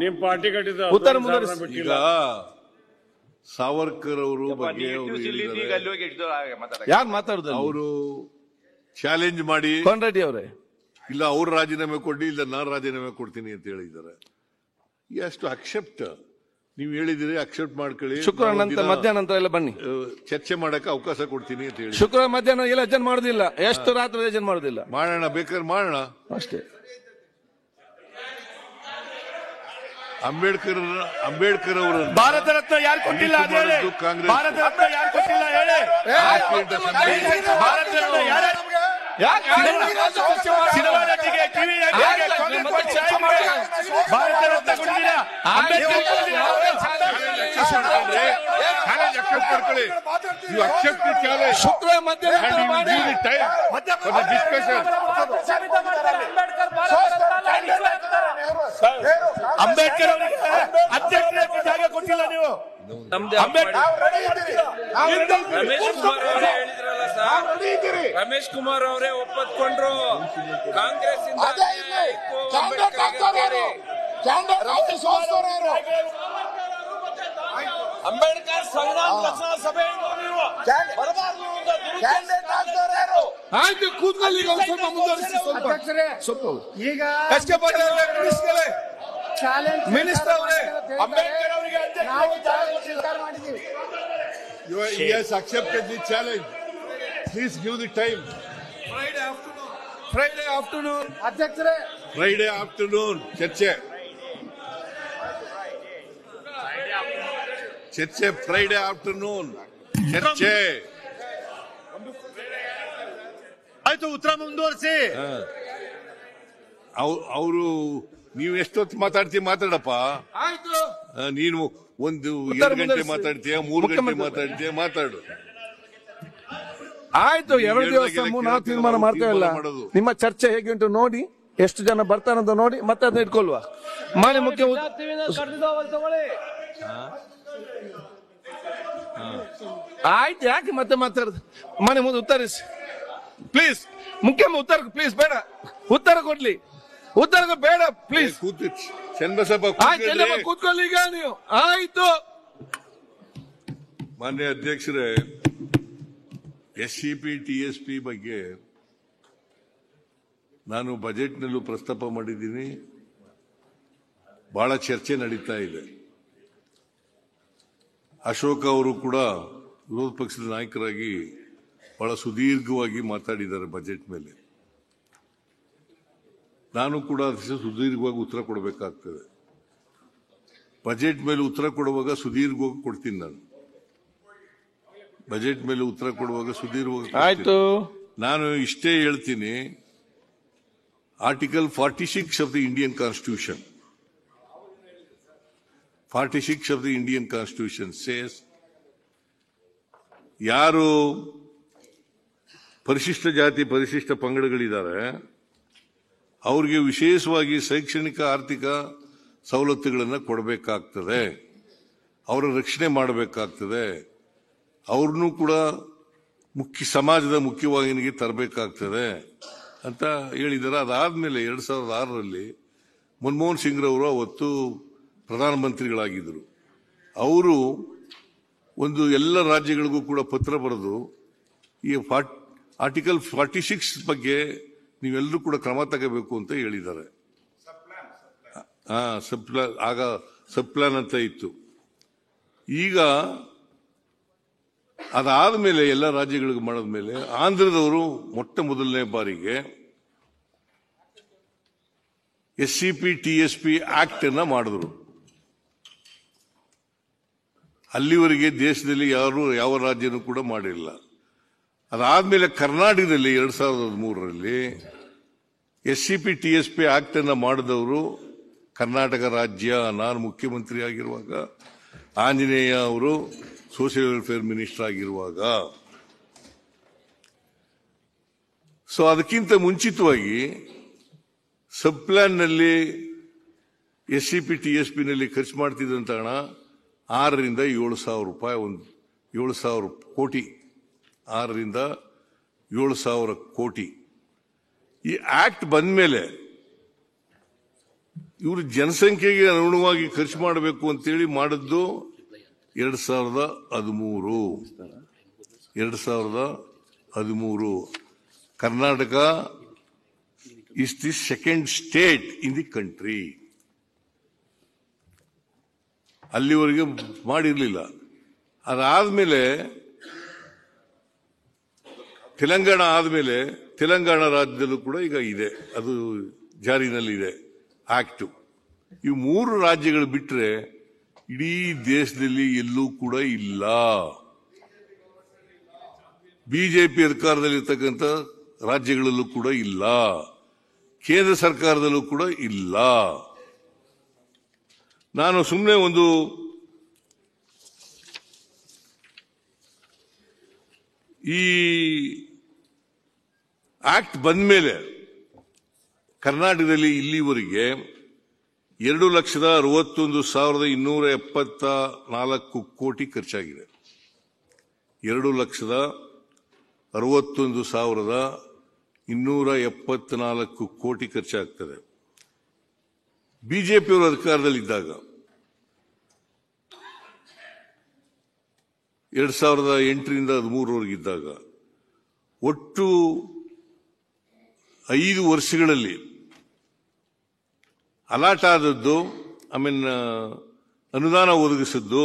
ನಿಮ್ ಪಾರ್ಟಿ ಕಟ್ಟಿದ ಉತ್ತರ ಮುಂದುವರಿಸಿ. ಈಗ ಸಾವರ್ಕರ್ ಅವರು ಬಗ್ಗೆ ಯಾರು ಮಾತಾಡುದು? ಅವರು ಚಾಲೆಂಜ್ ಮಾಡಿ ಕೋನ್ ರೆಡ್ಡಿ ಅವರೇ, ಇಲ್ಲ ಅವ್ರು ರಾಜೀನಾಮೆ ಕೊಡಿ, ಇಲ್ಲ ನಾನು ರಾಜೀನಾಮೆ ಕೊಡ್ತೀನಿ ಅಂತ ಹೇಳಿದ್ದಾರೆ. ಎಷ್ಟು ಅಕ್ಸೆಪ್ಟ್ ನೀವು ಹೇಳಿದಿರಿ, ಅಕ್ಸೆಪ್ಟ್ ಮಾಡ್ಕೊಳ್ಳಿ. ಶುಕ್ರವಾರ ನಂತರ ಮಧ್ಯಾಹ್ನ ನಂತರ ಎಲ್ಲ ಬನ್ನಿ, ಚರ್ಚೆ ಮಾಡಕ್ಕೆ ಅವಕಾಶ ಕೊಡ್ತೀನಿ ಅಂತ ಹೇಳಿ. ಶುಕ್ರವಾರ ಮಧ್ಯಾಹ್ನ ಎಲ್ಲ ಅಜೆಂಡ್ ಮಾಡುದಿಲ್ಲ, ಎಷ್ಟು ರಾತ್ರಿ ಅಜೆಂಡ್ ಮಾಡುದಿಲ್ಲ. ಮಾಡೋಣ, ಬೇಕಾದ್ರೆ ಮಾಡೋಣ ಅಷ್ಟೇ. ಅಂಬೇಡ್ಕರ್ ಅವರು ಭಾರತ ರತ್ನ ಯಾರು ಕೊಟ್ಟಿಲ್ಲ? ಕಾಂಗ್ರೆಸ್ ಭಾರತ ರತ್ನ ಯಾರು ಕೊಟ್ಟಿಲ್ಲ ಹೇಳಿ? ಭಾರತ ರತ್ನ ಯಾರು? ಭಾರತ ರತ್ನ ಕೊಟ್ಟಿಲ್ಲ. ಶುಕ್ರವಾರ ಮಧ್ಯಾಹ್ನ ಅಂಬೇಡ್ಕರ್ ಅವರಿಗೆ ಅಧ್ಯಕ್ಷರಿಗೆ ಜಾಗ ಕೊಟ್ಟಿಲ್ಲ ನೀವು. ರಮೇಶ್ ಕುಮಾರ್ ಅವರೇ ಒಪ್ಪತ್ಕೊಂಡ್ರು. ಕಾಂಗ್ರೆಸ್ ಅಂಬೇಡ್ಕರ್ ಸಂಗ್ರಾಮ ರಕ್ಷಣಾ ಸಭೆ ಆಯ್ತು, ಕೂತ್ಕೊಳ್ಳಿ. ಸ್ವಲ್ಪ ಮುಂದುವರಿಸಿ. ಈಗ ಮಿನಿಸ್ಟರ್ ಅವರೇ, ಅಂಬೇಡ್ಕರ್ ಅವರಿಗೆ He has accepted the challenge. Please give the time. Friday afternoon ಅಧ್ಯಕ್ಷರೇ, ಫ್ರೈಡೆ ಆಫ್ಟರ್ನೂನ್ ಚರ್ಚೆ. ಫ್ರೈಡೆ ಆಫ್ಟರ್ನೂನ್ ಚರ್ಚೆ. ಆಯ್ತು, ಉತ್ತರ ಮುಂದುವರಿಸಿ. ಅವರು ನೀವು ಎಷ್ಟೊತ್ತು ಮಾತಾಡಪ್ಪ. ಆಯ್ತು, ನೀನು ಒಂದು 2 ಗಂಟೆ ಮಾತಾಡ್ತೀಯ, 3 ಗಂಟೆ ಮಾತಾಡ್ತೀಯ, ಮಾತಾಡು. ಆಯ್ತು, 2 ದಿವಸ ನಾವು ತೀರ್ಮಾನ ಮಾಡ್ತೇವಲ್ಲ. ನಿಮ್ಮ ಚರ್ಚೆ ಹೇಗೆ ಉಂಟು ನೋಡಿ, ಎಷ್ಟು ಜನ ಬರ್ತಾರಂತ ನೋಡಿ ಮತ್ತೆ ಅದನ್ನ ಇಟ್ಕೊಳ್ವಾ. ಮಾನ್ಯ ಮುಖ್ಯ ಆಯ್ತು, ಯಾಕೆ ಮತ್ತೆ ಮಾತಾಡುದು? ಮನೆ ಮುಂದೆ ಉತ್ತರಿಸಿ ಪ್ಲೀಸ್. ಮುಖ್ಯ ಉತ್ತರ ಪ್ಲೀಸ್, ಬೇಡ ಉತ್ತರ ಕೊಡ್ಲಿ, ಉತ್ತರ ಬೇಡ ಪ್ಲೀಸ್. ಕೂತ್ಕೊಳ್ಳಿ ಈಗ ನೀವು. ಆಯ್ತು ಮಾನ್ಯ ಅಧ್ಯಕ್ಷರೇ, SCP TSP ಬಗ್ಗೆ ನಾನು ಬಜೆಟ್ನಲ್ಲೂ ಪ್ರಸ್ತಾಪ ಮಾಡಿದ್ದೀನಿ. ಬಹಳ ಚರ್ಚೆ ನಡೀತಾ ಇದೆ. ಅಶೋಕ್ ಅವರು ಕೂಡ ವಿರೋಧ ಪಕ್ಷದ ನಾಯಕರಾಗಿ ಬಹಳ ಸುದೀರ್ಘವಾಗಿ ಮಾತಾಡಿದ್ದಾರೆ ಬಜೆಟ್ ಮೇಲೆ. ನಾನು ಕೂಡ ಸುದೀರ್ಘವಾಗಿ ಉತ್ತರ ಕೊಡಬೇಕಾಗ್ತದೆ. ಬಜೆಟ್ ಮೇಲೆ ಉತ್ತರ ಕೊಡುವಾಗ ಸುದೀರ್ಘವಾಗಿ ಕೊಡ್ತೀನಿ. ನಾನು ಬಜೆಟ್ ಮೇಲೆ ಉತ್ತರ ಕೊಡುವಾಗ ಸುದೀರ್ಘವಾಗಿ. ಆಯ್ತು, ನಾನು ಇಷ್ಟೇ ಹೇಳ್ತೀನಿ. Article 46 of the Indian constitution 46 of the Indian constitution says, ಯಾರು ಪರಿಶಿಷ್ಟ ಜಾತಿ ಪರಿಶಿಷ್ಟ ಪಂಗಡಗಳಿದ್ದಾರೆ ಅವ್ರಿಗೆ ವಿಶೇಷವಾಗಿ ಶೈಕ್ಷಣಿಕ ಆರ್ಥಿಕ ಸವಲತ್ತುಗಳನ್ನು ಕೊಡಬೇಕಾಗ್ತದೆ, ಅವರ ರಕ್ಷಣೆ ಮಾಡಬೇಕಾಗ್ತದೆ, ಅವ್ರನ್ನೂ ಕೂಡ ಸಮಾಜದ ಮುಖ್ಯವಾಹಿನಿಗೆ ತರಬೇಕಾಗ್ತದೆ ಅಂತ ಹೇಳಿದ್ದಾರೆ. ಅದಾದ್ಮೇಲೆ 2006ರಲ್ಲಿ ಮನಮೋಹನ್ ಸಿಂಗ್ ರವರು ಅವತ್ತು ಪ್ರಧಾನಮಂತ್ರಿಗಳಾಗಿದ್ದರು. ಅವರು ಒಂದು ಎಲ್ಲ ರಾಜ್ಯಗಳಿಗೂ ಕೂಡ ಪತ್ರ ಬರೆದು ಈ ಆರ್ಟಿಕಲ್ 46 ಬಗ್ಗೆ ನೀವೆಲ್ಲರೂ ಕೂಡ ಕ್ರಮ ತಗೋಬೇಕು ಅಂತ ಹೇಳಿದ್ದಾರೆ. ಆಗ ಸಬ್ ಪ್ಲಾನ್ ಅಂತ ಇತ್ತು. ಈಗ ಅದಾದ್ಮೇಲೆ ಎಲ್ಲ ರಾಜ್ಯಗಳಿಗೂ ಮಾಡಿದ್ಮೇಲೆ ಆಂಧ್ರದವರು ಮೊಟ್ಟ ಮೊದಲನೇ ಬಾರಿಗೆ SCP TSP ಆಕ್ಟ್ ಅನ್ನ ಮಾಡಿದ್ರು. ಅಲ್ಲಿವರೆಗೆ ದೇಶದಲ್ಲಿ ಯಾವ ರಾಜ್ಯನೂ ಕೂಡ ಮಾಡಿಲ್ಲ. ಅದಾದ್ಮೇಲೆ ಕರ್ನಾಟಕದಲ್ಲಿ 2013ರಲ್ಲಿ SCP TSP ಆಕ್ಟ್ ಅನ್ನ ಮಾಡಿದವರು ಕರ್ನಾಟಕ ರಾಜ್ಯ. ನಾನು ಮುಖ್ಯಮಂತ್ರಿ ಆಗಿರುವಾಗ, ಆಂಜನೇಯ ಅವರು ಸೋಷಿಯಲ್ ವೆಲ್ಫೇರ್ ಮಿನಿಸ್ಟರ್ ಆಗಿರುವಾಗ. ಸೊ ಅದಕ್ಕಿಂತ ಮುಂಚಿತವಾಗಿ ಸಬ್ ಪ್ಲಾನ್ ನಲ್ಲಿ SCP TSP ನಲ್ಲಿ ಖರ್ಚು ಮಾಡ್ತಿದ್ದಂತ ಹಣ 6 ರಿಂದ 7,000 ರೂಪಾಯಿ, 7,000 ಕೋಟಿ, 6 ರಿಂದ 7,000 ಕೋಟಿ. ಈ ಆಕ್ಟ್ ಬಂದ ಮೇಲೆ ಇವರು ಜನಸಂಖ್ಯೆಗೆ ಅನುಗುಣವಾಗಿ ಖರ್ಚು ಮಾಡಬೇಕು ಅಂತೇಳಿ ಮಾಡಿದ್ದು 2013. Karnataka is the second state in the country. ಅಲ್ಲಿವರೆಗೆ ಮಾಡಿರಲಿಲ್ಲ. ಅದಾದ್ಮೇಲೆ ತೆಲಂಗಾಣ ಆದ್ಮೇಲೆ ತೆಲಂಗಾಣ ರಾಜ್ಯದಲ್ಲೂ ಕೂಡ ಈಗ ಇದೆ, ಅದು ಜಾರಿನಲ್ಲಿದೆ ಆಕ್ಟ್. ಈ 3 ರಾಜ್ಯಗಳು ಬಿಟ್ಟರೆ ಇಡೀ ದೇಶದಲ್ಲಿ ಎಲ್ಲೂ ಕೂಡ ಇಲ್ಲ. ಬಿಜೆಪಿ ಅಧಿಕಾರದಲ್ಲಿರ್ತಕ್ಕಂಥ ರಾಜ್ಯಗಳಲ್ಲೂ ಕೂಡ ಇಲ್ಲ, ಕೇಂದ್ರ ಸರ್ಕಾರದಲ್ಲೂ ಕೂಡ ಇಲ್ಲ. ನಾನು ಸುಮ್ಮನೆ ಒಂದು ಈ ಆಕ್ಟ್ ಬಂದ ಮೇಲೆ ಕರ್ನಾಟಕದಲ್ಲಿ ಇಲ್ಲಿವರೆಗೆ 2,61,274 ಕೋಟಿ ಖರ್ಚಾಗಿದೆ. 2,61,274 ಕೋಟಿ ಖರ್ಚಾಗ್ತದೆ. ಬಿಜೆಪಿಯವರು ಅಧಿಕಾರದಲ್ಲಿದ್ದಾಗ 2008ರಿಂದ 2013 ಒಟ್ಟು 5 ವರ್ಷಗಳಲ್ಲಿ ಅಲಾಟ್ ಆದದ್ದು, ಅನುದಾನ ಒದಗಿಸಿದ್ದು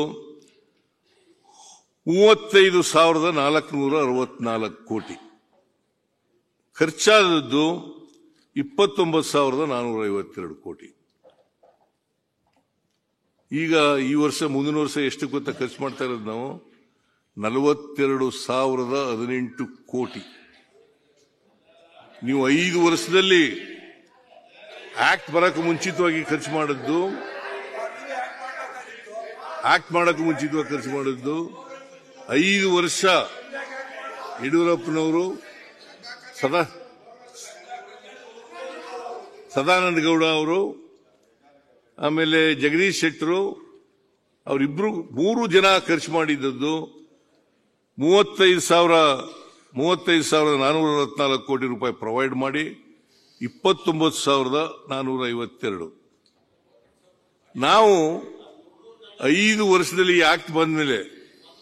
35,464 ಕೋಟಿ, ಖರ್ಚಾದದ್ದು 29,452 ಕೋಟಿ. ಈಗ ಈ ವರ್ಷ ಮುಂದಿನ ವರ್ಷ ಎಷ್ಟು ಗೊತ್ತಾ ಖರ್ಚು ಮಾಡ್ತಾ ಇರೋದು ನಾವು? 42,018 ಕೋಟಿ. ನೀವು 5 ವರ್ಷದಲ್ಲಿ ಆಕ್ಟ್ ಬರಕ್ಕೆ ಮುಂಚಿತವಾಗಿ ಖರ್ಚು ಮಾಡಿದ್ದು, 5 ವರ್ಷ ಯಡಿಯೂರಪ್ಪನವರು, ಸದಾನಂದ ಗೌಡ ಅವರು, ಆಮೇಲೆ ಜಗದೀಶ್ ಶೆಟ್ಟರು ಅವರಿಬ್ರು 3 ಜನ ಖರ್ಚು ಮಾಡಿದ್ದದ್ದು 35,424 ಕೋಟಿ ರೂಪಾಯಿ ಪ್ರೊವೈಡ್ ಮಾಡಿ 29,452. ನಾವು 5 ವರ್ಷದಲ್ಲಿ ಆಕ್ಟ್ ಬಂದ ಮೇಲೆ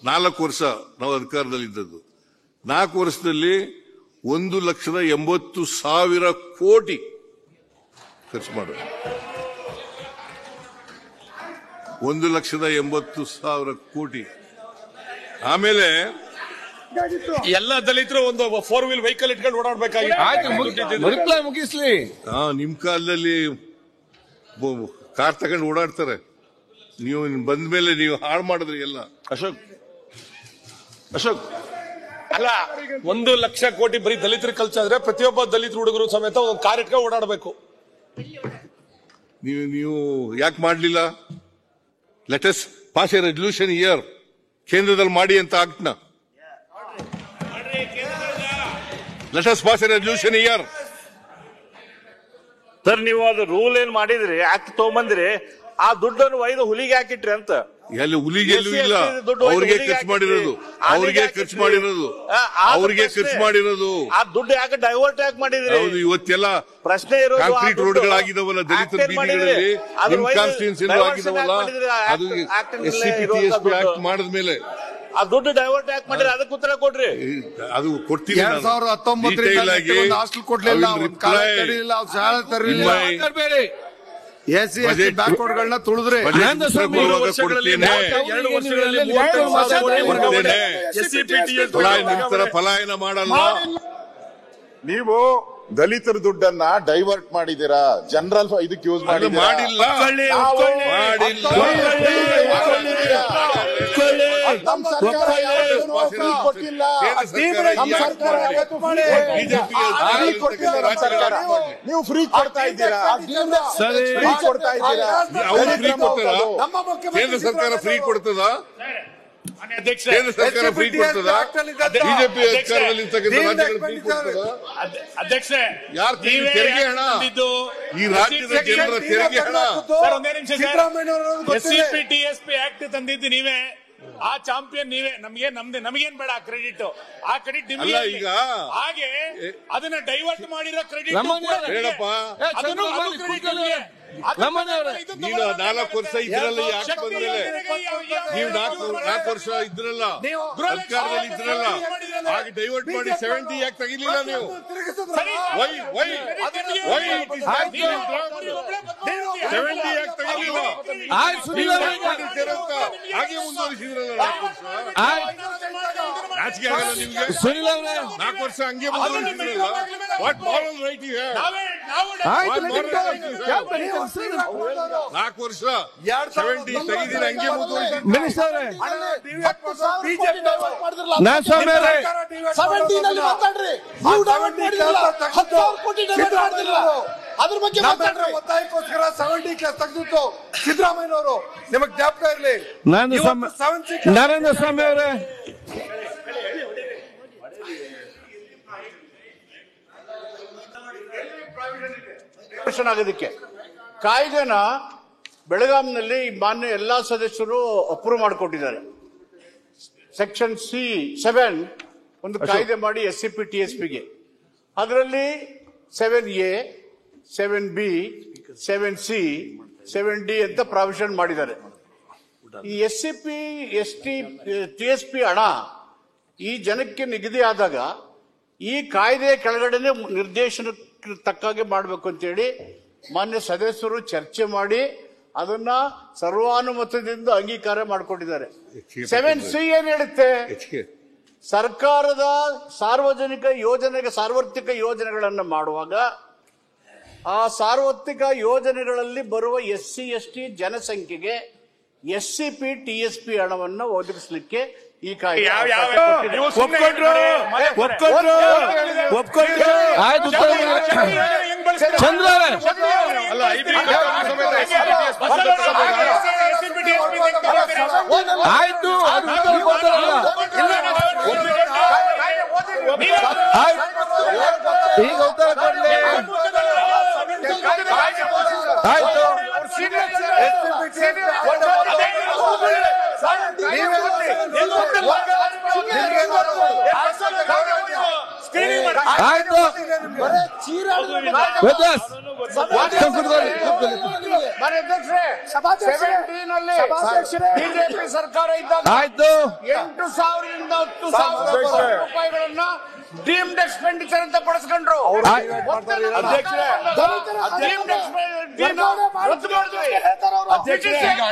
4 ವರ್ಷ ನಾವು ಅಧಿಕಾರದಲ್ಲಿದ್ದದ್ದು, 4 ವರ್ಷದಲ್ಲಿ 1,80,000 ಕೋಟಿ ಖರ್ಚು ಮಾಡೋದು. 1,80,000 ಕೋಟಿ. ಆಮೇಲೆ ಎಲ್ಲ ದಲಿತರು ಒಂದು 4 ವೀಲ್ ವೆಹಿಕಲ್ ಇಟ್ಕೊಂಡು ಓಡಾಡ್ಬೇಕಾಗಿತ್ತು. ಮುಗಿಸ್ಲಿ. ನಿಮ್ ಕಾಲದಲ್ಲಿ ಕಾರ್ ತಗೊಂಡು ಓಡಾಡ್ತಾರೆ, ನೀವು ಬಂದ ಮೇಲೆ ನೀವು ಹಾಳು ಮಾಡಿದ್ರಿ ಎಲ್ಲ. ಅಶೋಕ್ ಅಲ್ಲ, 1 ಲಕ್ಷ ಕೋಟಿ ಬರೀ ದಲಿತರು ಖರ್ಚಾದ್ರೆ ಪ್ರತಿಯೊಬ್ಬ ದಲಿತ ಹುಡುಗರು ಸಮೇತ ಒಂದು ಕಾರ್ ಇಟ್ಕೊಂಡು ಓಡಾಡಬೇಕು. ನೀವು ಯಾಕೆ ಮಾಡಲಿಲ್ಲ? Let us pass a resolution here, ಕೇಂದ್ರದಲ್ಲಿ ಮಾಡಿ ಅಂತ ಆಕ್ಟ್ನ. Let us pass a resolution here. Sir, ನೀವು ಅದು ರೂಲ್ ಏನ್ ಮಾಡಿದ್ರಿ, ಆಕ್ಟ್ ತಗೊಂಬಂದ್ರಿ, ಆ ದುಡ್ಡನ್ನು ಒಯ್ದು ಹುಲಿಗೆ ಹಾಕಿಟ್ರಿ ಅಂತ. ಎಲ್ಲಿ ಹುಲಿಗೆ ಎಲ್ಲೂ ಇಲ್ಲ, ಅವ್ರಿಗೆ ಖರ್ಚು ಮಾಡಿರೋದು, ಆ ದುಡ್ಡು ಯಾಕೆ ಡೈವರ್ಟ್ ಯಾಕೆ ಮಾಡಿದ್ರಿ? ಇವತ್ತೆಲ್ಲ ಪ್ರಶ್ನೆ ಇರೋದು ಕಾಂಕ್ರೀಟ್ ರೋಡ್ಗಳಾಗಿದಾವಲ್ಲ ದಲಿತರ ಬೀದಿಗಳಲ್ಲಿ, ನಿಮ್ ಕಾನ್ಸ್ಟಿಟ್ಯೂನ್ಸಿ ಆಗಿದಾವಲ್ಲ, ಅದು SCP TSP ಆಕ್ಟ್ ಮಾಡಿದ್ಮೇಲೆ ಆ ದುಡ್ಡು ಡೈವರ್ಟ್ ಯಾಕೆ ಮಾಡಿದ್ರೆ ಅದಕ್ಕೆ ಉತ್ತರ ಕೊಡ್ರಿ. ಅದು ಕೊಡ್ತೀನಿ. 2019 ಹಾಸ್ಟೆಲ್ ಕೊಡ್ಲಿಲ್ಲ, ಶಾಲೆ ತರಲಿಲ್ಲ, SC ST ಬ್ಯಾಕ್ವರ್ಡ್ಗಳನ್ನ ತುಳಿದ್ರೆ ಪಲಾಯನ ಮಾಡಲ್ಲ. ನೀವು ದಲಿತರ ದುಡ್ಡನ್ನ ಡೈವರ್ಟ್ ಮಾಡಿದೀರಾ, ಜನರಲ್ ಇದಕ್ಕೆ ಯೂಸ್ ಮಾಡಿಲ್ಲ. ನೀವು ಫ್ರೀ ಕೊಡ್ತಾ ಇದ್ದೀರಾ, ಕೇಂದ್ರ ಸರ್ಕಾರ ಫ್ರೀ ಕೊಡ್ತದ? ಕೇಂದ್ರ ಸರ್ಕಾರ ಫ್ರೀ ಕೊಡ್ತದ? ಬಿಜೆಪಿ ಅಧಿಕಾರದಲ್ಲಿ ಅಧ್ಯಕ್ಷೆ, ಯಾರು ತೆರಿಗೆ ಹಣ? ಈ ರಾಜ್ಯದ ಜನರ ತೆರಿಗೆ ಹಣ. SCP TSP ಆಕ್ಟ್ ತಂದಿದ್ದು ನೀವೇ, ಆ ಚಾಂಪಿಯನ್ ನೀವೇ. ನಮಗೇನ್ ಬೇಡ ಕ್ರೆಡಿಟ್, ಆ ಕ್ರೆಡಿಟ್ ನಿಮಗೆ. ಈಗ ಹಾಗೆ ಅದನ್ನ ಡೈವರ್ಟ್ ಮಾಡಿರೋ ಕ್ರೆಡಿಟ್ ಬೇಡಪ್ಪ. ನಮ್ಮನೆಯವರೇ ನೀನು 4 ವರ್ಷ ಇದ್ರಲ್ಲ, ಯಾಕೆ ಬಂದ್ಮೇಲೆ ನೀವು 4 ವರ್ಷ ಇದ್ರಲ್ಲ, ಸರ್ಕಾರದಲ್ಲಿ ಇದ್ರಲ್ಲ, ಆಗ ಡೈವರ್ಟ್ ಮಾಡಿ 70 ಯಾಕೆ ತೆಗಿಲಿಲ್ಲ ನೀವು? ವೈ 70 ಯಾಕೆ ತೆಗಿಲಿಲ್ಲ? ಹಾಗೆ ಮುಂದುವರಿಸಿದ್ರಲ್ಲ 4 ವರ್ಷ. ನಾಚಿಕೆ ಆಗಲ್ಲ ನಿಮ್ಗೆ? 4 ವರ್ಷ ಹಂಗೆ ಮುಂದುವರಿಸಿದ್ರಲ್ಲ. What moral right you have? 4 ವರ್ಷ 70 ತೆಗೆದಿರ ಹಂಗೆ ಮುಂದುವರಿಸಿದ್ರು. ಮಿನಿಸ್ಟರ್ ನಾನ್ ಸ್ವಾಮಿ ಅವರೇ 70 ನಲ್ಲಿ ಮಾತಾಡ್ರಿ. ನೀವು ಡೈವರ್ಟ್ ಮಾಡಿಲ್ಲ, 10,000 ಕೋಟಿ ಡೈವರ್ಟ್ ಮಾಡಿಲ್ಲ. ಅದ್ರ ಬಗ್ಗೆ ಮಾತಾಡ್ರಿ. ಒತ್ತಾಯಕ್ಕೋಸ್ಕರ 70 ಕ್ಲಾಸ್ ತೆಗೆದಿತ್ತು ಸಿದ್ದರಾಮಯ್ಯನವರು, ನಿಮಗೆ ಜ್ಞಾಪಕ ಇರಲಿ. ನರೇಂದ್ರ ಸ್ವಾಮಿ ಅವರೇ ಆಗೋದಕ್ಕೆ ಕಾಯ್ದೆನ ಬೆಳಗಾಂನಲ್ಲಿ ಮಾನ್ಯ ಎಲ್ಲಾ ಸದಸ್ಯರು ಅಪ್ರೂವ್ ಮಾಡಿಕೊಟ್ಟಿದ್ದಾರೆ. ಸೆಕ್ಷನ್ C7 ಒಂದು ಕಾಯ್ದೆ ಮಾಡಿ SCP TSPಗೆ, ಅದರಲ್ಲಿ 7A 7B 7C 7D ಅಂತ ಪ್ರಾವಿಷನ್ ಮಾಡಿದ್ದಾರೆ. ಈ SCP TSP ಹಣ ಈ ಜನಕ್ಕೆ ನಿಗದಿ ಆದಾಗ ಈ ಕಾಯ್ದೆಯ ಕೆಳಗಡೆನೆ ನಿರ್ದೇಶನಕ್ಕೆ ತಕ್ಕಾಗೆ ಮಾಡಬೇಕು ಅಂತೇಳಿ ಮಾನ್ಯ ಸದಸ್ಯರು ಚರ್ಚೆ ಮಾಡಿ ಅದನ್ನ ಸರ್ವಾನುಮತದಿಂದ ಅಂಗೀಕಾರ ಮಾಡಿಕೊಂಡಿದ್ದಾರೆ. 7C ಏನ್ ಹೇಳುತ್ತೆ? ಸರ್ಕಾರದ ಸಾರ್ವಜನಿಕ ಯೋಜನೆಗಳನ್ನು ಮಾಡುವಾಗ ಆ ಸಾರ್ವತ್ರಿಕ ಯೋಜನೆಗಳಲ್ಲಿ ಬರುವ SC ST ಜನಸಂಖ್ಯೆಗೆ SCP TSP ಹಣವನ್ನು ಒದಗಿಸಲಿಕ್ಕೆ ಈ ಕಾಯ್ದೆ ಆಯ್ತು. ಈಗ ಉತ್ತರ ಕೊಡ್ಲಿ. ಆಯ್ತು. ಆಯ್ತು. ಬಿಜೆಪಿ ಸರ್ಕಾರ ಇದ್ದಾಗ ಆಯ್ತು. 8,000ರಿಂದ 10,000 ರೂಪಾಯಿಗಳನ್ನ ಡೀಮ್ಡ್ ಎಕ್ಸ್ಪೆಂಡಿಚರ್ ಅಂತ ಪಡಿಸ್ಕೊಂಡ್ರು.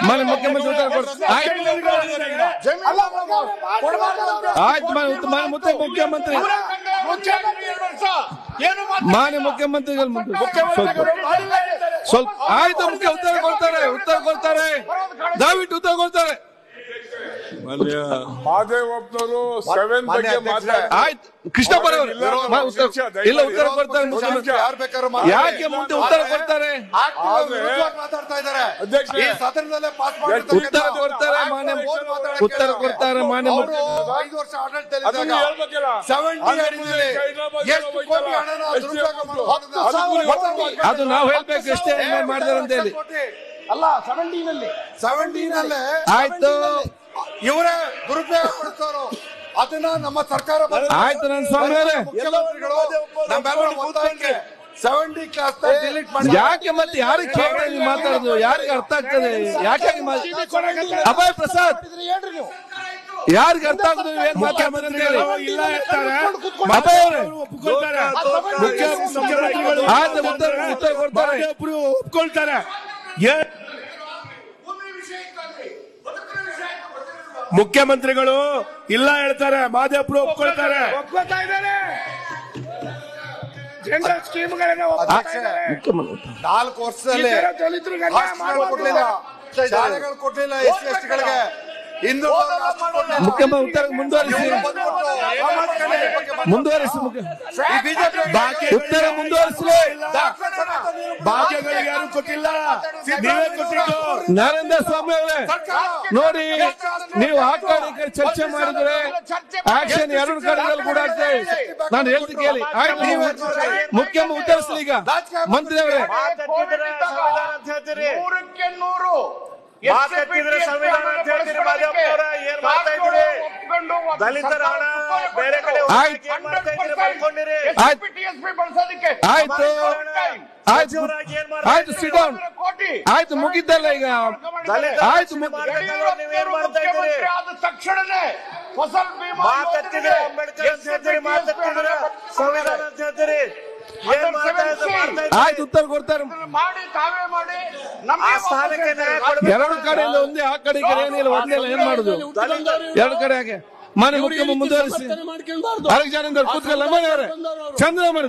ಮನೆ ಮುಖ್ಯಮಂತ್ರಿ ಉತ್ತರ ಕೊಡ್ತಾರೆ. ಆಯ್ತು. ಮಾನ್ಯ ಮುಖ್ಯಮಂತ್ರಿ ಮಾನ್ಯ ಮುಖ್ಯಮಂತ್ರಿಗಳು ಸ್ವಲ್ಪ ಆಯ್ತು. ಉತ್ತರ ಕೊಡ್ತಾರೆ ದಯವಿಟ್ಟು ಉತ್ತರ ಕೊಡ್ತಾರೆ. ಮಹದೇವಪ್ಪನವರು 7 ಬಗ್ಗೆ ಆಯ್ತು. ಕೃಷ್ಣಪ್ಪನವರು ಇಲ್ಲ ಉತ್ತರ ಕೊಡ್ತಾರೆ. ಯಾಕೆ ಮುಂದೆ ಉತ್ತರ ಕೊಡ್ತಾರೆ? ಮಾತಾಡ್ತಾ ಇದ್ದಾರೆ. ಉತ್ತರ ಕೊಡ್ತಾರೆ ಮಾನ್ಯ ಉತ್ತರ ಕೊಡ್ತಾರೆ ಮಾನ್ಯ 5 ವರ್ಷ ಆಡಳಿತದಲ್ಲಿ ಅದು ನಾವು ಹೇಳ್ಬೇಕು ಎಷ್ಟೇ ಮಾಡಿದಾರೆ ಅಂತ ಹೇಳಿ. ಅಲ್ಲ 17 ಆಯ್ತು. ಇವರೇ ದುರುಪಯೋಗ ಪಡಿಸೋರು. ಅದನ್ನ ನಮ್ಮ ಸರ್ಕಾರ ಆಯ್ತು. ನನ್ನ ಸ್ವಾಮಿ ಅವರೇ ಮುಖ್ಯಮಂತ್ರಿಗಳು ನಮ್ಮೆಲ್ಲರ ಒತ್ತಾಯಕ್ಕೆ 70 ಕ್ಲಾಸ್ ಡಿಲೀಟ್ ಮಾಡಿ. ಯಾಕೆ ಮತ್ತೆ ಯಾರಿಗೆ ಕೇಳಿ ಮಾತಾಡೋದು? ಯಾರಿಗೆ ಅರ್ಥ ಆಗ್ತದೆ? ಯಾಕೆ ಅಭಯ್ ಪ್ರಸಾದ್ ಯಾರಿಗೆ ಅರ್ಥ ಆಗುದು ಏನ್ ಮಾತಾಡ್ತಾರೆ ಅಂತ ಹೇಳಿ. ಅಭಯ್ ಅವರೇ ಆಯ್ತು. ಉತ್ತರ ಕೊಡ್ತಾರೆ, ಒಪ್ಕೊಳ್ತಾರೆ. ಮುಖ್ಯಮಂತ್ರಿಗಳು ಇಲ್ಲ ಹೇಳ್ತಾರೆ, ಮಾದೇವ್ರು ಒಪ್ಕೊಳ್ತಾರೆ. 4 ವರ್ಷದಲ್ಲಿ ಶಾಲೆಗಳು ಕೊಡ್ಲಿಲ್ಲ SC ST ಗಳಿಗೆ. ಹಿಂದೂ ಮುಖ್ಯಮಂತ್ರಿ ಮುಂದುವರಿಸಿ ಉತ್ತರ ಮುಂದುವರಿಸಲಿ. ಭಾಗ್ಯಗಳಿಗೆ ಯಾರು ಕೊಟ್ಟಿಲ್ಲ, ನೀವೇ ಕೊಟ್ಟಿದ್ದು. ನರೇಂದ್ರ ಸ್ವಾಮಿ ಅವರೇ ನೋಡಿ, ನೀವು ಆ ಕಡೆ ಚರ್ಚೆ ಮಾಡಿದ್ರೆ ಆಕ್ಷನ್ 2 ಕಡೆಗಳು ಕೂಡ ಆಗ್ತದೆ. ನಾನು ಹೇಳ್ತಿ ಕೇಳಿ. ಆಯ್ತು, ನೀವು ಮುಖ್ಯಮಂತ್ರಿ ಉತ್ತರಿಸಲಿ. ಈಗ ಮಂತ್ರಿ ಅವರೇ 100ಕ್ಕೆ 100 ಮಾತಾಡ್ತಿದ್ರೆ ಸಂವಿಧಾನ ಅಂತ ಹೇಳ್ತೀರಿ ಮಾದೇವಪ್ಪ ಅವರ, ಏನ್ ಮಾಡ್ತಾ ಇದ್ದೀರಿ? ದಲಿತರ ಹಣ ಬೇರೆ ಕಡೆ ಏನ್ ಮಾಡ್ತಾ ಇದ್ದೀರಿ? ಮಾಡ್ಕೊಂಡಿರಿ. ಆಯ್ತು ಸಿಟ್ ಡೌನ್. ಆಯ್ತು ಮುಗಿದ್ದಲ್ಲ ಈಗ. ಆಯ್ತು ನೀವೇನ್ ಮಾಡ್ತಾ ಇದ್ದೀರಿ? ತಕ್ಷಣನೇ ಫಸಲ್ ಬಿಮಾ ಮಾತಾಡ್ತಿದ್ರೆ ಅಂಬೇಡ್ಕರ್ ಅಂತ ಹೇಳ್ತೀರಿ, ಮಾತಾಡ್ತಿದ್ರೆ ಸಂವಿಧಾನ ಅಂತ ಹೇಳ್ತೀರಿ. ಏನ್ ಮಾಡ್ತಾ ಇದ್ದೀರಿ? ಆಯ್ತು ಉತ್ತರ ಕೊಡ್ತಾರೆ. ಮಾಡಿ ತಾವೇ ಮಾಡಿ ಆ ಸ್ಥಾನಕ್ಕೆ ನ್ಯಾಯ ಕೊಡ್ಬೇಕು. ಎರಡು ಕಡೆಯಿಂದ ಒಂದೇ, ಆ ಕಡೆ ಈ ಕಡೆ ಏನಿಲ್ಲ, ಒಂದೇ ಏನ್ ಮಾಡುದು? ಎರಡು ಕಡೆ ಹಾಗೆ ಮಾನ್ಯ ಮುಖ್ಯಮಂತ್ರಿ ಮುಂದುವರಿಸಿ. ಅಲೆಕ್ಸಾಂಡರ್ ಕೂತ್ಕೊಳ್ಳ ಅವರೇ, ಚಂದ್ರಮಣ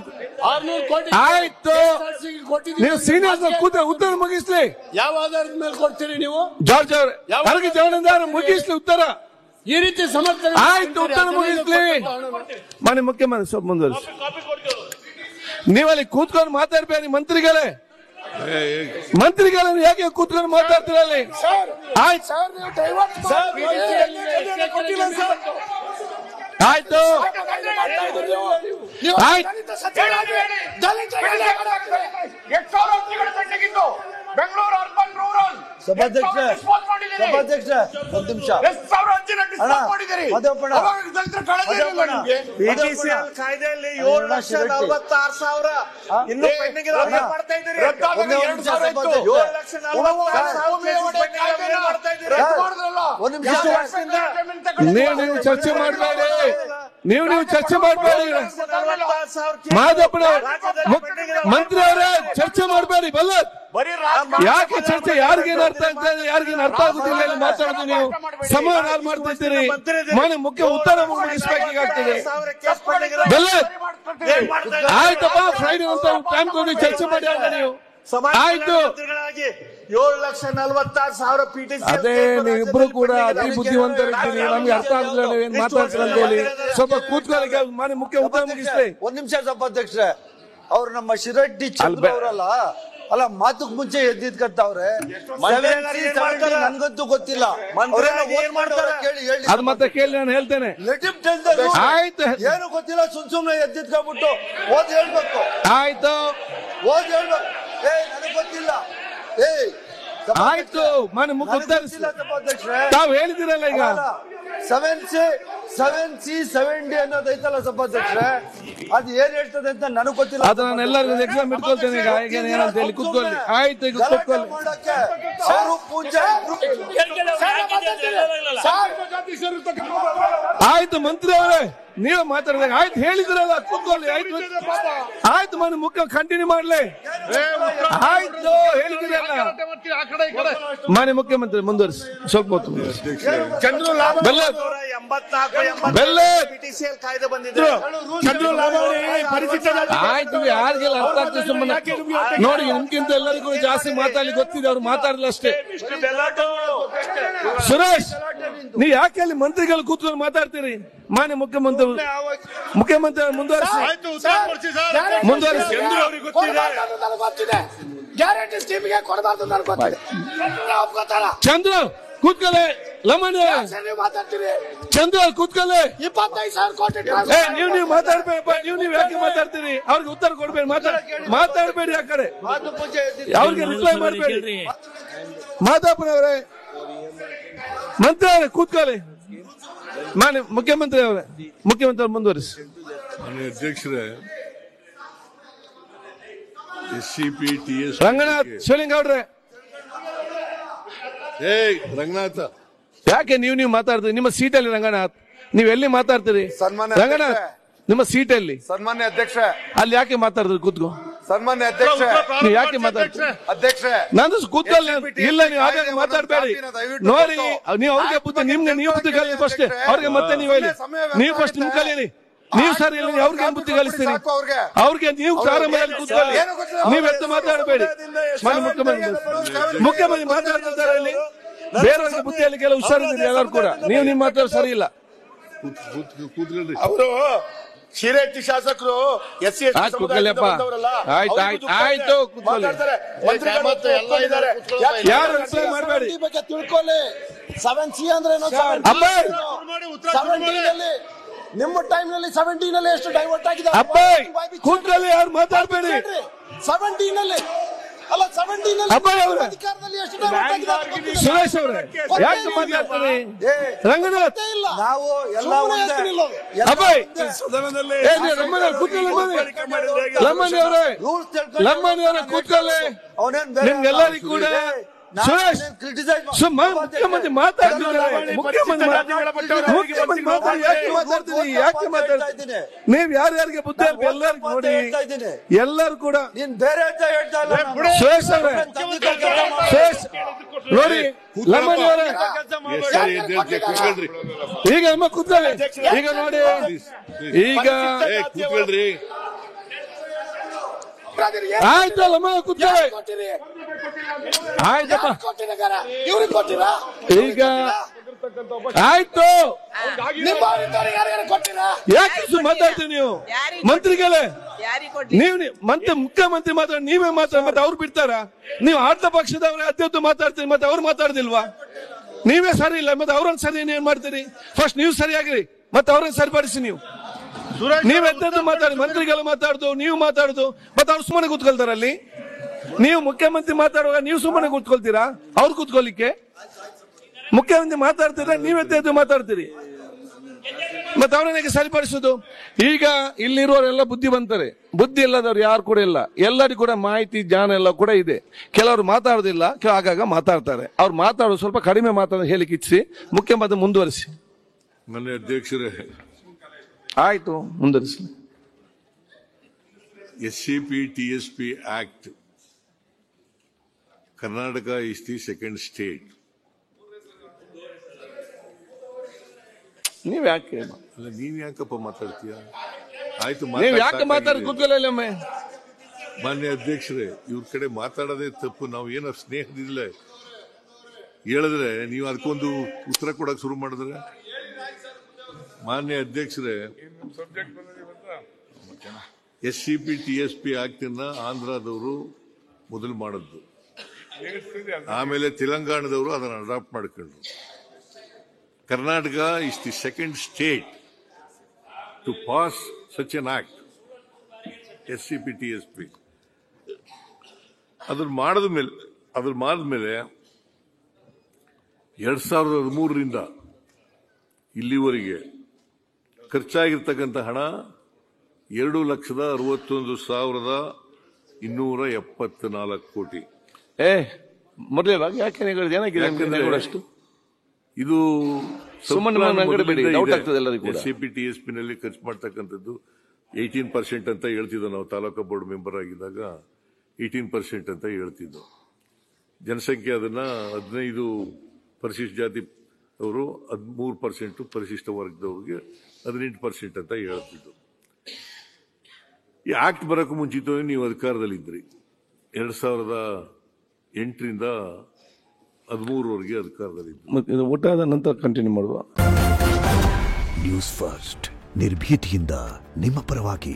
ಆಯ್ತು. ನೀವು ಸೀನಿಯರ್ಸ್ ಕೂತ್ರೆ ಉತ್ತರ ಮುಗಿಸ್ಲಿ. ಯಾವ ಆಧಾರದ ಮೇಲೆ ಕೊಡ್ತೀರಿ ನೀವು? ಜಾರ್ಜ್ ಅವ್ರೆ, ಅರಗಿ ಜವನಂದಾರ ಮುಗಿಸ್ಲಿ ಉತ್ತರ. ಈ ರೀತಿ ಸಮರ್ಥನೆ ಆಯ್ತು, ಉತ್ತರ ಮುಗಿಸ್ಲಿ. ಮಾನ್ಯ ಮುಖ್ಯಮಂತ್ರಿ ಸ್ವಲ್ಪ ಮುಂದುವರಿಸಿ. ನೀವಲ್ಲಿ ಕೂತ್ಕೊಂಡು ಮಾತಾಡ್ಬೇಡಿ ಮಂತ್ರಿಗಳೇ. ಮಂತ್ರಿಗಳನ್ನು ಯಾಕೆ ಕೂತ್ಕೊಂಡು ಮಾತಾಡ್ತೀರ ಅಲ್ಲಿ? ಆಯ್ತು ಆಯ್ತು ಬೆಂಗಳೂರು ಅರ್ಬನ್ ರೂರಲ್ ಸಭಾಧ್ಯಕ್ಷ ಒಂದು ನಿಮಿಷ PTCL ಕಾಯ್ದೆಯಲ್ಲಿ 7,46,000 ಇನ್ನು ಪೆಂಡಿಂಗ್ ಮಾಡ್ತಾ ಇದ್ದೀರಿ. 7,46,000 ನೀವು ಚರ್ಚೆ ಮಾಡಬೇಡಿ. ನೀವು ಚರ್ಚೆ ಮಾಡಬೇಡಿ. ಮಾದಪ್ಪನ ಮಂತ್ರಿ ಅವರೇ, ಚರ್ಚೆ ಮಾಡಬೇಡಿ. ಬಲ್ಲ ಯಾಕೆ ಚರ್ಚೆ? ಯಾರಿಗೇನು ಅರ್ಥ ಆಗ್ತಾ ಇದೆ, ಯಾರಿಗೇನು ಅರ್ಥ ಆಗುದಿಲ್ಲ ಇಲ್ಲಿ ಮಾತಾಡೋದು. ನೀವು ಸಮಯ ಹಾಳು ಮಾಡ್ತಾ ಇದ್ದೀರಿ. ಮನೆ ಮುಖ್ಯ ಉತ್ತರ ಮುಗಿಸ್ಬೇಕಾಗ್ತದೆ. ಆಯ್ತಪ್ಪ, ಫ್ರೈಡೆ ಅಂತ ಟೈಮ್ ಕೊಡಿ, ಚರ್ಚೆ ಮಾಡಿ. ನೀವು ಆಯ್ತು. 7,46,000 PTCL. ಅದೇ ನೀವಿಬ್ರು ಕೂಡ ಅತಿ ಬುದ್ಧಿವಂತರಿದ್ದೀರಿ. ನಮ್ಗೆ ಅರ್ಥ ಆಗಿಲ್ಲ ನೀವೇನ್ ಮಾತಾಡ್ತೀರ ಅಂತ ಹೇಳಿ. ಸ್ವಲ್ಪ ಕೂತ್ಕೊಳ್ಳಿ, ಮನೆ ಮುಖ್ಯ ಉತ್ತರ ಮುಗಿಸ್ಲಿ. ಒಂದ್ ನಿಮಿಷ ಸಭಾಧ್ಯಕ್ಷರೇ, ಅವ್ರು ನಮ್ಮ ಶಿರಡ್ಡಿ ಚಂದ್ರ ಅವರಲ್ಲ, ಅಲ್ಲ ಮಾತುಕ್ ಮುಂಚೆ ಎದ್ದಿದ್ಕತ್ತವ್ರೆ. ನನ್ಗಂತೂ ಗೊತ್ತಿಲ್ಲ. ಅದ್ ಮತ್ತೆ ಕೇಳಿ, ನಾನು ಹೇಳ್ತೇನೆ. ಆಯ್ತು, ಏನು ಗೊತ್ತಿಲ್ಲ, ಸುಮ್ನೆ ಎದ್ದಿದ್ಕೊಂಡ್ಬಿಟ್ಟು ಓದ್ ಹೇಳ್ಬೇಕು. ಆಯ್ತು ಓದ್ ಹೇಳ್ಬೇಕು. ನನಗ್ ಗೊತ್ತಿಲ್ಲ. ಆಯ್ತು, ಮನೆ ಮುಖ್ಯ ತಾವು ಹೇಳಿದಿರಲ್ಲ ಈಗ. 7C ಅನ್ನೋದೈತಲ್ಲ ಸಭಾಧ್ಯಕ್ಷರೇ, ಅದು ಏನ್ ಹೇಳ್ತದೆ ಅಂತ ನನಗ್ ಗೊತ್ತಿಲ್ಲ. ಅದು ನಾನು ಎಲ್ಲರಿಗೂ ಎಕ್ಸಾಮ್ ಇಟ್ಕೊಳ್ತೇನೆ ಈಗ. ಈಗ ಏನಂತ ಹೇಳಿ ಕೂತ್ಕೊಳ್ಳಿ. ಆಯ್ತು, ಈಗ ಕೂತ್ಕೊಳ್ಳಿ. ಅವರು ಪೂಜೆ ಆಯ್ತು ಮಂತ್ರಿ ಅವರೇ, ನೀವು ಮಾತಾಡಿದಾಗ ಆಯ್ತು ಹೇಳಿದ್ರಲ್ಲ, ಕೂತ್ಕೊಳ್ಳಿ. ಆಯ್ತು ಆಯ್ತು, ಮನೆ ಮುಖ್ಯ ಕಂಟಿನ್ಯೂ ಮಾಡ್ಲಿ. ಆಯ್ತು ಹೇಳಿದ್ರಲ್ಲ. ಮಾನ್ಯ ಮುಖ್ಯಮಂತ್ರಿ ಮುಂದುವರಿಸಿ, ಸ್ವಲ್ಪ ಹೊತ್ತು ಮುಂದುವರಿಸಿ. PTCL ಕಾಯ್ದೆ ಬಂದಿದೆ. ಆಯ್ತು, ಯಾರಿಗೆಲ್ಲ ಅರ್ಥ ಆಗ್ತದೆ ಸುಮ್ಮನೆ ನೋಡಿ. ನಿಮ್ಗಿಂತ ಎಲ್ಲರಿಗೂ ಜಾಸ್ತಿ ಮಾತಾಡಿ ಗೊತ್ತಿದೆ, ಅವ್ರು ಮಾತಾಡಲ್ಲ ಅಷ್ಟೇ. ಸುರೇಶ್, ನೀವ್ ಯಾಕೆ ಅಲ್ಲಿ ಮಂತ್ರಿಗಳು ಕೂತ್ಕೊಂಡು ಮಾತಾಡ್ತೀರಿ? ಮಾನ್ಯ ಮುಖ್ಯಮಂತ್ರಿ ಮುಂದುವರಿಸಿ. ಮುಂದುವರಿಸಿ. ಗ್ಯಾರಂಟಿ ಸ್ಕೀಮ್ಗೆ ಕೊಡಬಾರ್ದು ನನಗೆ ಗೊತ್ತಿದೆ. ಚಂದ್ರ ಕೂತ್ಕೊಳ್ಳೆ. ಲಮಣ್ಯ ಮಾತಾಡ್ತೀರಿ. ಚಂದ್ರ ಕೂತ್ಕೊಳ್ಳೆ. 25,000 ಕೋಟಿ. ನೀವು ಮಾತಾಡ್ಬೇಕಪ್ಪ. ನೀವು ಯಾಕೆ ಮಾತಾಡ್ತೀರಿ? ಅವ್ರಿಗೆ ಉತ್ತರ ಕೊಡ್ಬೇಡಿ. ಮಾತಾಡ್ಬೇಡಿ. ಆ ಕಡೆ ಅವ್ರಿಗೆ ರಿಪ್ಲೈ ಮಾಡಬೇಡಿ. ಮಾತಾಪನವರೇ, ಮಂತ್ರಿ ಅವರೇ ಕೂತ್ಕೊಳ್ಳಿ. ಮಾನ್ಯ ಮುಖ್ಯಮಂತ್ರಿ ಅವರೇ, ಮುಖ್ಯಮಂತ್ರಿ ಮುಂದುವರಿಸಿ. ಅಧ್ಯಕ್ಷರೇ, SCPTS ರಂಗನಾಥ್ ಶಿವಲಿಂಗೌಡ್ರೆ, ರಂಗನಾಥ, ಯಾಕೆ ನೀವು ಮಾತಾಡ್ತೀರಿ? ನಿಮ್ಮ ಸೀಟಲ್ಲಿ ರಂಗನಾಥ್, ನೀವು ಎಲ್ಲಿ ಮಾತಾಡ್ತೀರಿ? ರಂಗನಾಥ್, ನಿಮ್ಮ ಸೀಟಲ್ಲಿ. ಸನ್ಮಾನ್ಯ ಅಧ್ಯಕ್ಷ, ಅಲ್ಲಿ ಯಾಕೆ ಮಾತಾಡಿದ್ರಿ? ಕೂತ್ಕೋ. ಸನ್ಮಾನ್ಯ ಅಧ್ಯಕ್ಷ, ನೀವು ಯಾಕೆ ಮಾತಾಡ್ತೀರಿ? ಅಧ್ಯಕ್ಷ, ನಾನು ಕೂತ್ಕೊಳ್ಳಿ. ಇಲ್ಲ, ನೀವು ಹಾಗೆ ಮಾತಾಡ್ಬೇಡಿ. ನೋಡಿ, ನೀವು ಅವ್ರಿಗೆ ಬುದ್ಧಿ, ನಿಮ್ಗೆ ನೀವು ಬುದ್ಧಿ ಕಲಿ ಫಸ್ಟ್. ಅವ್ರಿಗೆ ಮತ್ತೆ ನೀವು ಹೇಳಿ. ನೀವು ಫಸ್ಟ್ ನಿಮ್ ಕಲೀರಿ. ನೀವು ಸರಿ ಇಲ್ಲ, ಅವ್ರಿಗೆ ಏನ್ ಬುದ್ಧಿ ಕಲಿಸ್ತೀರಿ? ಅವ್ರಿಗೆ ನೀವು ಪ್ರಾರಂಭದಲ್ಲಿ ಕೂತ್ಕೊಳ್ಳಿ. ನೀವು ಎತ್ತು ಮಾತಾಡಬೇಡಿ. ಮುಖ್ಯಮಂತ್ರಿ ಮಾತಾಡ್ತಿದ್ದಾರೆ ಇಲ್ಲಿ. ಬೇರೆಯವ್ರಿಗೆ ಬುದ್ಧಿಯಲ್ಲಿ ಕೆಲವು ಹುಷಾರಿದ್ದೀರಿ ಎಲ್ಲರೂ ಕೂಡ. ನೀವು ನಿಮ್ಮ ಮಾತಾಡೋದು ಸರಿ ಇಲ್ಲ. ಅವರು ಶಿರಟ್ಟಿ ಶಾಸಕರು SC ಕೂತ್ಕೊಳ್ಳಿಯಪ್ಪ. ಆಯ್ತು ಆಯ್ತು ಕೂತ್ಕೊಳ್ಳಿ. ಯಾರು ರಿಪ್ಲೈ ಮಾಡಬೇಡಿ. ಬಗ್ಗೆ ತಿಳ್ಕೊಳ್ಳಿ. 7C ಅಂದ್ರೆ ನಿಮ್ಮ ಟೈಮ್ ನಲ್ಲಿ 17 ನಲ್ಲಿ ಎಷ್ಟು ಡೈವರ್ಟ್ ಆಗಿದೆ? ಕೂತ್ಕೊಳ್ಳಿ. ಯಾರು ಮಾತಾಡಬೇಡಿ. 17 ನಲ್ಲಿ ಅಲ್ಲ 17 ಅಬ್ಬಾಯಿ ಅವರೇ, ಅಧಿಕಾರದಲ್ಲಿ ಎಷ್ಟು time ಹೊರಟಾಗಿದೆ ಅಂತ ಗೊತ್ತಿಲ್ಲ. ಸುರೇಶ್ ಅವರೇ ಯಾಕೆ ಮಾತಾಡ್ತಾರೆ? ರಂಗನಾಥ್ ಇಲ್ಲ. ನಾವು ಎಲ್ಲ ಸುಮ್ಮನೆ ಒಂದೇ. ಯಾಕೆ ನಿಲ್ಲೋದು? ಅಬ್ಬಾಯಿ ಸದನದಲ್ಲಿ ಲಮ್ಮನಿ ಅವರೇ ಲಮ್ಮನಿ ಅವರೇ ಕೂತ್ಕೊಳ್ಳಿ. ನಿಮ್ಗೆಲ್ಲರಿಗೂ ಕೂಡ ಸುರೇಶ್ ಮುಖ್ಯಮಂತ್ರಿ ಮಾತಾಡ್ತಿದ್ದಾರೆ. ಮುಖ್ಯಮಂತ್ರಿ ಮಾತಾಡಿ ಯಾಕೆ ಮಾತಾಡ್ತೀನಿ? ನೀವ್ ಯಾರ್ಯಾರಿಗೆ ಬುದ್ಧಿ ಹೇಳ್ಬೇಕು ಎಲ್ಲರಿಗೂ ನೋಡಿ. ಎಲ್ಲರೂ ಕೂಡ ನೀನ್ ಬೇರೆ ಅಂತ ಹೇಳ್ತಾ ಇಲ್ಲ ನಾನು. ಸುರೇಶ್ ಅವರೇ ಸುರೇಶ್ ನೋಡಿ ಲಮ್ಮನಿ ಅವರೇ ಈಗ ಅಮ್ಮ ಕೂತ್ಕೊಳ್ಳಿ. ಈಗ ನೋಡಿ ಈಗ ಕೂತ್ಕೊಳ್ರಿ. ಆಯ್ತಲ್ಲಮ್ಮ ಕೂತ್ಕೊಳ್ಳಿ. ಆಯ್ತಪ್ಪ ಇವ್ರಿಗೆ ಕೊಟ್ಟಿರಾ? ಈಗ ಆಯ್ತು. ಯಾರ್ಯಾರು ಕೊಟ್ಟಿರಾ? ಯಾಕೆ ಮಾತಾಡ್ತೀವಿ ನೀವು ಮಂತ್ರಿಗಳೇ? ನೀವು ಮತ್ತೆ ಮುಖ್ಯಮಂತ್ರಿ ಮಾತಾಡಿ ನೀವೇ ಮಾತಾಡಿ ಮತ್ತೆ ಅವ್ರು ಬಿಡ್ತಾರ? ನೀವು ಆರ್ಧ ಪಕ್ಷದವ್ರೆ ಅತ್ಯಂತ ಮಾತಾಡ್ತೀರಿ ಮತ್ತೆ ಅವ್ರು ಮಾತಾಡ್ದಿಲ್ವಾ? ನೀವೇ ಸರಿ ಇಲ್ಲ ಮತ್ತೆ ಅವ್ರನ್ನ ಸರಿ ಏನ್ ಮಾಡ್ತೀರಿ? ಫಸ್ಟ್ ನೀವು ಸರಿಯಾಗಿರಿ ಮತ್ತೆ ಅವ್ರನ್ನ ಸರಿಪಡಿಸಿ. ನೀವ್ ಎದ್ದು ಮಾತಾಡಿ, ಮಂತ್ರಿಗಳು ಮಾತಾಡುದು ನೀವು ಮಾತಾಡುದು ಮತ್ತೆ ಅವ್ರು ಸುಮ್ಮನೆ ಕೂತ್ಕೊಳ್ತಾರ ಅಲ್ಲಿ. ನೀವು ಮುಖ್ಯಮಂತ್ರಿ ಮಾತಾಡುವಾಗ ನೀವು ಸುಮ್ಮನೆ ಕೂತ್ಕೊಳ್ತೀರಾ? ಅವ್ರು ಕೂತ್ಕೊಳ್ಳಿಕ್ಕೆ ಮುಖ್ಯಮಂತ್ರಿ ಮಾತಾಡ್ತೀರಾ, ನೀವೆದ್ದು ಮಾತಾಡ್ತೀರಿ ಮತ್ತೆ ಅವ್ರನ್ನ ಸರಿಪಡಿಸುದು. ಈಗ ಇಲ್ಲಿರುವವರೆಲ್ಲ ಬುದ್ಧಿವಂತರೆ, ಬುದ್ಧಿ ಇಲ್ಲದವ್ರು ಯಾರು ಕೂಡ ಇಲ್ಲ. ಎಲ್ಲರಿಗೂ ಕೂಡ ಮಾಹಿತಿ ಜ್ಞಾನ ಎಲ್ಲ ಕೂಡ ಇದೆ. ಕೆಲವರು ಮಾತಾಡುದಿಲ್ಲ, ಆಗಾಗ ಮಾತಾಡ್ತಾರೆ. ಅವ್ರು ಮಾತಾಡೋದು ಸ್ವಲ್ಪ ಕಡಿಮೆ ಮಾತಾಡೋದು ಹೇಳಿಕ್ಕೆ ಇಚ್ಛಿ. ಮುಖ್ಯಮಂತ್ರಿ ಮುಂದುವರಿಸಿ. ಮಾನ್ಯ ಅಧ್ಯಕ್ಷರೇ, ಆಯ್ತು ಮುಂದುವರಿಸಿ. SCP TSP Act, Karnataka is the second state. ನೀವ್ ಯಾಕೆ ಅಲ್ಲ, ನೀವ್ ಯಾಕಪ್ಪ ಮಾತಾಡ್ತೀಯ? ಆಯ್ತು, ನೀವ್ ಯಾಕೆ ಮಾತಾಡಿ ಕೂತ್ಕೊಳ್ಳಿ. ಮಾನ್ಯ ಅಧ್ಯಕ್ಷರೇ, ಇವ್ರ ಕಡೆ ಮಾತಾಡೋದೇ ತಪ್ಪು. ನಾವು ಏನೋ ಸ್ನೇಹದಿಲ್ಲ ಹೇಳಿದ್ರೆ ನೀವು ಅದಕ್ಕೊಂದು ಉತ್ತರ ಕೊಡಕ್ ಶುರು ಮಾಡಿದ್ರೆ. ಮಾನ್ಯ ಅಧ್ಯಕ್ಷರೇ, SCP TSP ಆಕ್ಟ್ ಅನ್ನ ಆಂಧ್ರದವರು ಮೊದಲು ಮಾಡಿದ್ದು, ಆಮೇಲೆ ತೆಲಂಗಾಣದವರು ಅದನ್ನು ಅಡಾಪ್ಟ್ ಮಾಡ್ಕೊಂಡ್ರು. Karnataka is the second state to pass such an act, SCP TSP. ಅದನ್ನ ಮಾಡಿದ್ಮೇಲೆ 2013ರಿಂದ ಇಲ್ಲಿವರೆಗೆ ಖರ್ಚಾಗಿರ್ತಕ್ಕಂಥ ಹಣ 2,61,274 ಕೋಟಿ. ಮೊದಲೇವಾಗ ಯಾಕೆ ಅಷ್ಟು ಇದು SCP TSP ನಲ್ಲಿ ಖರ್ಚು ಮಾಡ್ತಕ್ಕಂಥದ್ದು 18% ಅಂತ ಹೇಳ್ತಿದ್ದೋ. ನಾವು ತಾಲೂಕಾ ಬೋರ್ಡ್ ಮೆಂಬರ್ ಆಗಿದ್ದಾಗ 18% ಅಂತ ಹೇಳ್ತಿದ್ದೋ. ಜನಸಂಖ್ಯೆ ಅದನ್ನ 15 ಪರಿಶಿಷ್ಟ ಜಾತಿ ಅವರು 13%, ಪರಿಶಿಷ್ಟ ವರ್ಗದವ್ರಿಗೆ 18% ಅಂತ ಹೇಳ್ತಿದ್ದು. ಈ ಆಕ್ಟ್ ಬರೋಕ್ಕೂ ಮುಂಚಿತವಾಗಿ ನೀವು ಅಧಿಕಾರದಲ್ಲಿದ್ರಿ. 2008ರಿಂದ 13ವರೆಗೆ ಅಧಿಕಾರದಲ್ಲಿದ್ರಿ. ಊಟದ ನಂತರ ಕಂಟಿನ್ಯೂ ಮಾಡುವ. ನ್ಯೂಸ್ ಫಸ್ಟ್, ನಿರ್ಭೀತಿಯಿಂದ ನಿಮ್ಮ ಪರವಾಗಿ.